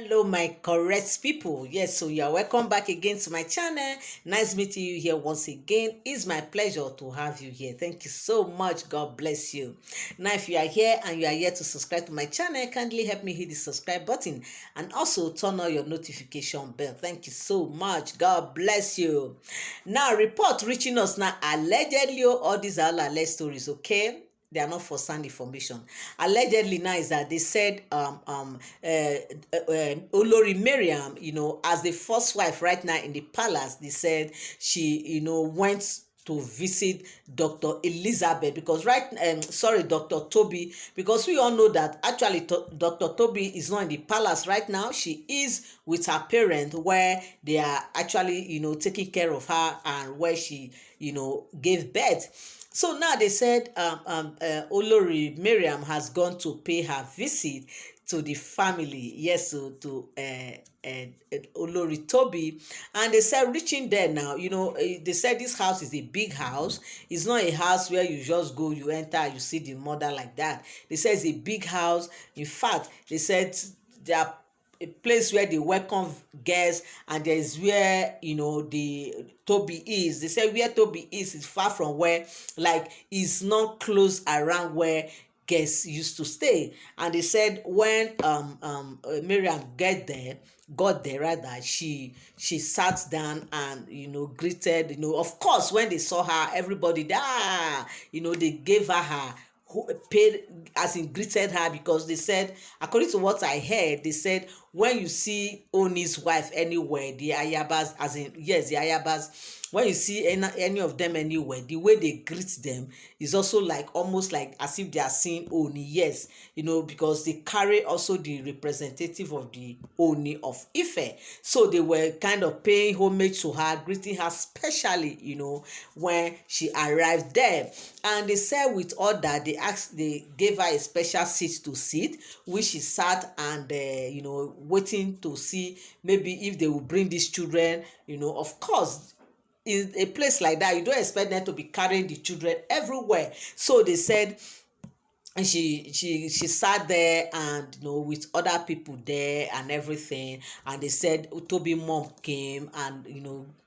Hello my correct people. Yes, so you are welcome back again to my channel. Nice meeting you here once again. It's my pleasure to have you here. Thank you so much. God bless you. Now if you are here and you are here to subscribe to my channel, kindly help me hit the subscribe button and also turn on your notification bell. Thank you so much. God bless you. Now report reaching us now, allegedly all these are all alleged stories, okay? They are not for sound information. Allegedly now is that they said Olori Mariam, as the first wife right now in the palace, they said she, went to visit Dr. Elizabeth because Dr. Toby, because we all know that actually Dr. Toby is not in the palace right now. She is with her parents where they are actually, taking care of her and where she, gave birth. So now they said Olori Mariam has gone to pay her visit to the family, yes, so to Olori Toby, and they said reaching there now, they said this house is a big house. It's not a house where you just go, you enter, you see the mother like that. They said it's a big house. In fact, they said there are a place where they welcome guests, and there is where the Toby is. They say where Toby is far from where, like, is not close around where guests used to stay. And they said when Miriam got there rather, she sat down and greeted, of course when they saw her, everybody there, they gave her who paid, as in greeted her, because they said, according to what I heard, they said when you see Ooni's wife anywhere, the ayabas, as in yes, the ayabas, when you see any of them anywhere, the way they greet them is also like almost like as if they are seeing Ooni. Yes, because they carry also the representative of the Ooni of Ife. So they were kind of paying homage to her, greeting her specially, when she arrived there. And they said with all that, they gave her a special seat to sit, which she sat and waiting to see maybe if they will bring these children. Of course, in a place like that, you don't expect them to be carrying the children everywhere. So they said, and she sat there and with other people there and everything. And they said Toby mom came and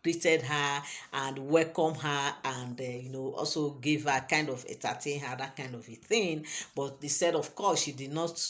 greeted her and welcomed her and also gave her kind of entertain her, that kind of a thing. But they said of course she did not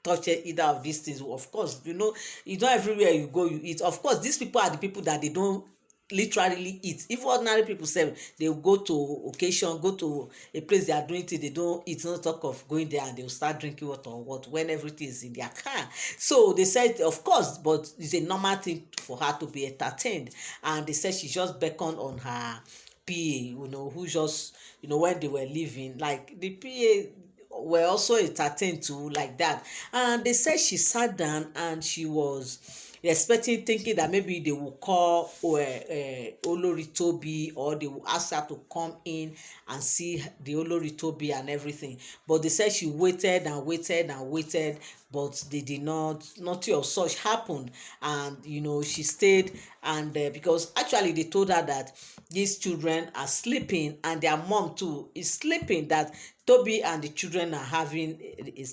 touch either of these things. Of course, it's not everywhere you go you eat. Of course, these people are the people that they don't literally eat. If ordinary people say they will go to occasion, go to a place they are doing it, they don't eat. No talk of going there and they will start drinking water or what when everything is in their car. So they said of course, but it's a normal thing for her to be entertained. And they said she just beckoned on her PA, who just when they were leaving, like the PA were also entertained too, like that. And they said she sat down and she was expecting, thinking that maybe they will call Olori Toby, or they will ask her to come in and see the Olori Toby and everything. But they said she waited and waited and waited, but they did not, nothing of such happened. And she stayed, and because actually they told her that these children are sleeping and their mom too is sleeping, that Toby and the children are having a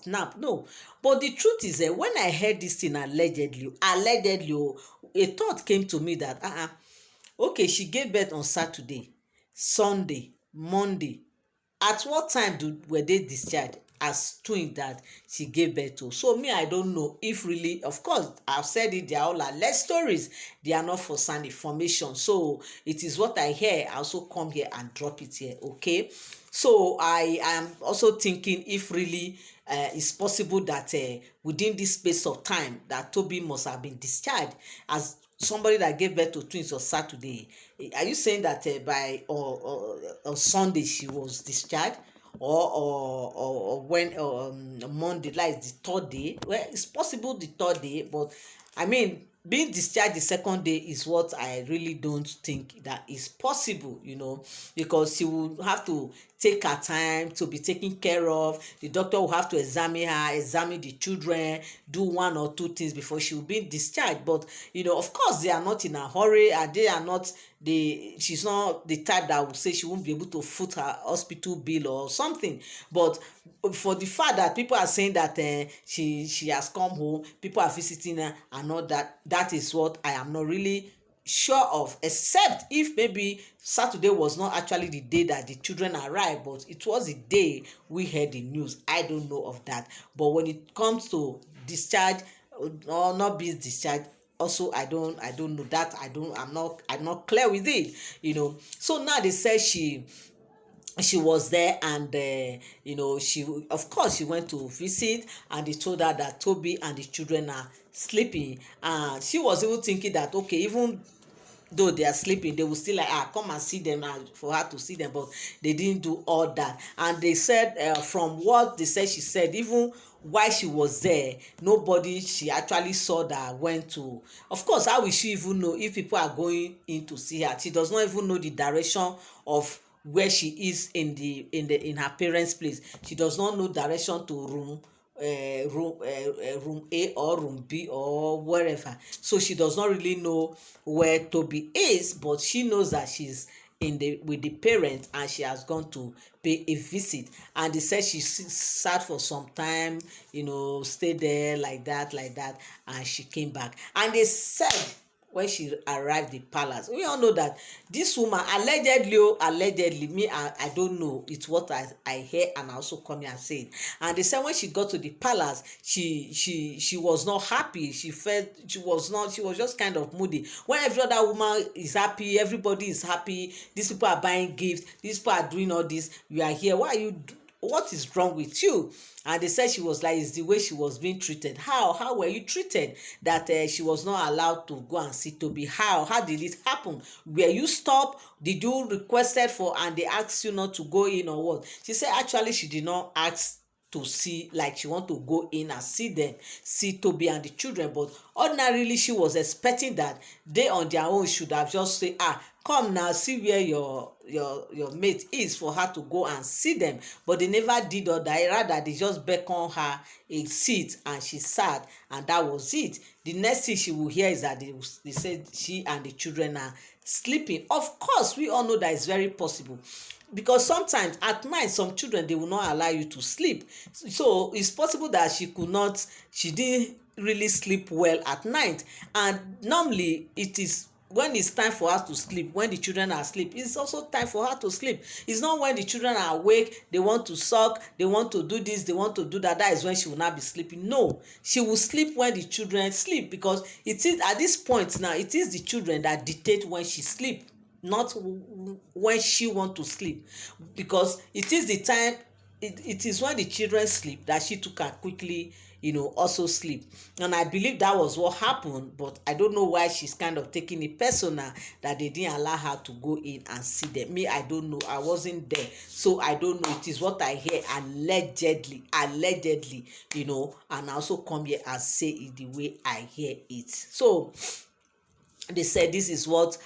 nap. No, but the truth is that when I heard this thing allegedly, a thought came to me that okay, she gave birth on Saturday, Sunday, Monday. At what time were they discharged as twins that she gave birth to? So me, I don't know if really, of course, I've said it, they are all alleged stories. They are not for sound information. So it is what I hear. I also come here and drop it here, okay? So I am also thinking if really it's possible that within this space of time that Toby must have been discharged as somebody that gave birth to twins on Saturday. Are you saying that by on Sunday she was discharged, or when Monday, like the third day? Well, it's possible the third day, but I mean, being discharged the second day is what I really don't think that is possible, because she will have to take her time to be taken care of. The doctor will have to examine her, examine the children, do one or two things before she will be discharged. But of course, they are not in a hurry, and they are not she's not the type that would say she won't be able to foot her hospital bill or something. But for the fact that people are saying that she has come home, people are visiting her and all that, that is what I am not really sure of, except if maybe Saturday was not actually the day that the children arrived, but it was the day we heard the news. I don't know of that. But when it comes to discharge or not being discharged, also I don't know that. I'm not clear with it. So now they say she was there, and she, of course, she went to visit, and they told her that Toby and the children are sleeping, and she was even thinking that, okay, even though they are sleeping, they will still like, come and see them, and for her to see them. But they didn't do all that. And they said, from what they said, she said, even while she was there, nobody she actually saw that went to. Of course, how will she even know if people are going in to see her? She does not even know the direction of where she is in her parents' place. She does not know direction to room A or room B or wherever. So she does not really know where Toby is, but she knows that she's with the parent, and she has gone to pay a visit. And they said she sat for some time, stayed there like that, and she came back. And they said when she arrived the palace, we all know that this woman allegedly, me, I don't know, it's what I hear, and I also come here and say it. And they said when she got to the palace, she was not happy. She felt she was just kind of moody. When every other woman is happy, everybody is happy, these people are buying gifts, these people are doing all this, you are here, what is wrong with you? And they said she was like, it's the way she was being treated. How were you treated that she was not allowed to go and see Toby? How did it happen? Were you stopped? Did you requested for, and they asked you not to go in, or what? She said actually she did not ask to see, like she want to go in and see Toby and the children, but ordinarily she was expecting that they on their own should have just say, come now, see where your mate is, for her to go and see them. But they never did all that. Rather, they just beckoned her a seat, and she sat, and that was it. The next thing she will hear is that they said she and the children are sleeping. Of course, we all know that it's very possible, because sometimes at night some children, they will not allow you to sleep. So it's possible that she didn't really sleep well at night. And normally it is when it's time for her to sleep, when the children are asleep, it's also time for her to sleep. It's not when the children are awake, they want to suck, they want to do this, they want to do that, that is when she will not be sleeping. No, she will sleep when the children sleep, because it is at this point now, it is the children that dictate when she sleep, not when she want to sleep, because it is the time, it is when the children sleep that she took her quickly also sleep. And I believe that was what happened, but I don't know why she's kind of taking it personal that they didn't allow her to go in and see them. Me, I don't know, I wasn't there, so I don't know. It is what I hear, allegedly, and I also come here and say it the way I hear it. So they said this is what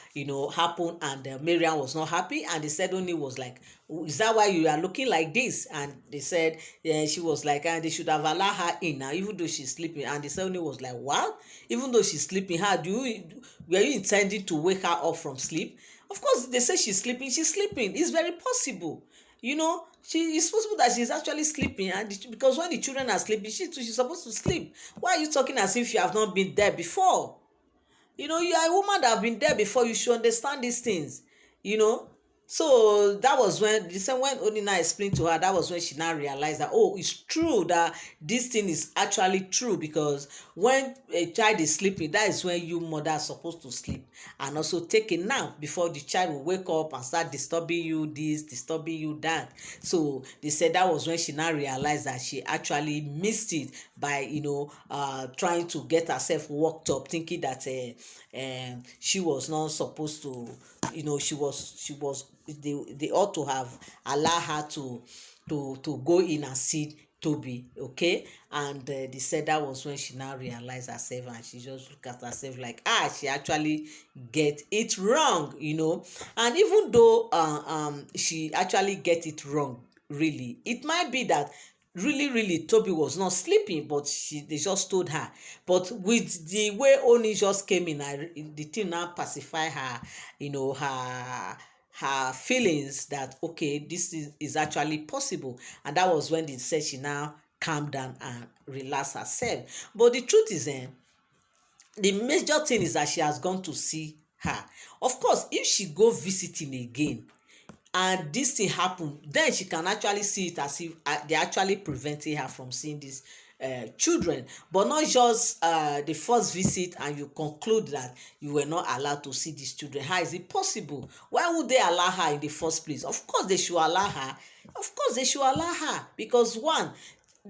happened, and Miriam was not happy, and they said Ooni was like, is that why you are looking like this? And they said, yeah, she was like, and they should have allowed her in now, even though she's sleeping. And they said Ooni was like, what? Even though she's sleeping, were you intending to wake her up from sleep? Of course, they say she's sleeping. It's very possible. It's possible that she's actually sleeping, and because when the children are sleeping, she's supposed to sleep. Why are you talking as if you have not been there before? You are a woman that have been there before. You should understand these things. So that was when Ooni now explained to her, that was when she now realized that, oh, it's true that this thing is actually true, because when a child is sleeping, that is when you mother are supposed to sleep and also take a nap before the child will wake up and start disturbing you this, disturbing you that. So they said that was when she now realized that she actually missed it by trying to get herself worked up, thinking that she was not supposed to, she was they ought to have allowed her to go in and see Toby, okay? And they said that was when she now realized herself, and she just looked at herself like, she actually get it wrong, And even though she actually get it wrong, really, it might be that really Toby was not sleeping, but they just told her. But with the way Oni just came in, the thing now pacify her, her feelings that okay, this is actually possible. And that was when they said she now calm down and relax herself. But the truth is, the major thing is that she has gone to see her. Of course, if she go visiting again and this thing happen, then she can actually see it as if they actually preventing her from seeing these children, but not just the first visit and you conclude that you were not allowed to see these children. How is it possible? Why would they allow her in the first place? Of course they should allow her. Of course they should allow her, because one,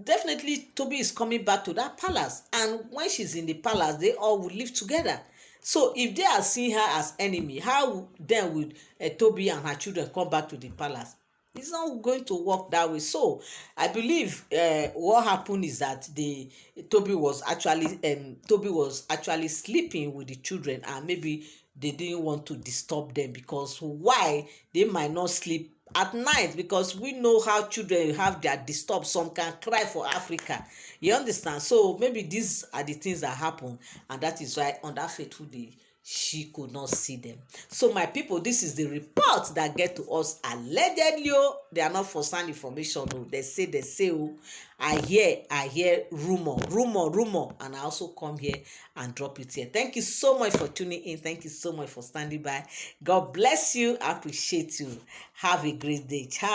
definitely Toby is coming back to that palace, and when she's in the palace they all will live together. So if they are seeing her as enemy, how then would Toby and her children come back to the palace? It's not going to work that way. So I believe what happened is that the Toby was actually sleeping with the children, and maybe they didn't want to disturb them, because why they might not sleep at night, because we know how children have their disturb. Some can cry for Africa, you understand? So maybe these are the things that happen, and that is why on that fateful day she could not see them. So my people, this is the report that get to us allegedly. They are not for sound information. They say I hear rumor, and I also come here and drop it here. Thank you so much for tuning in. Thank you so much for standing by. God bless you. I appreciate you. Have a great day. Ciao.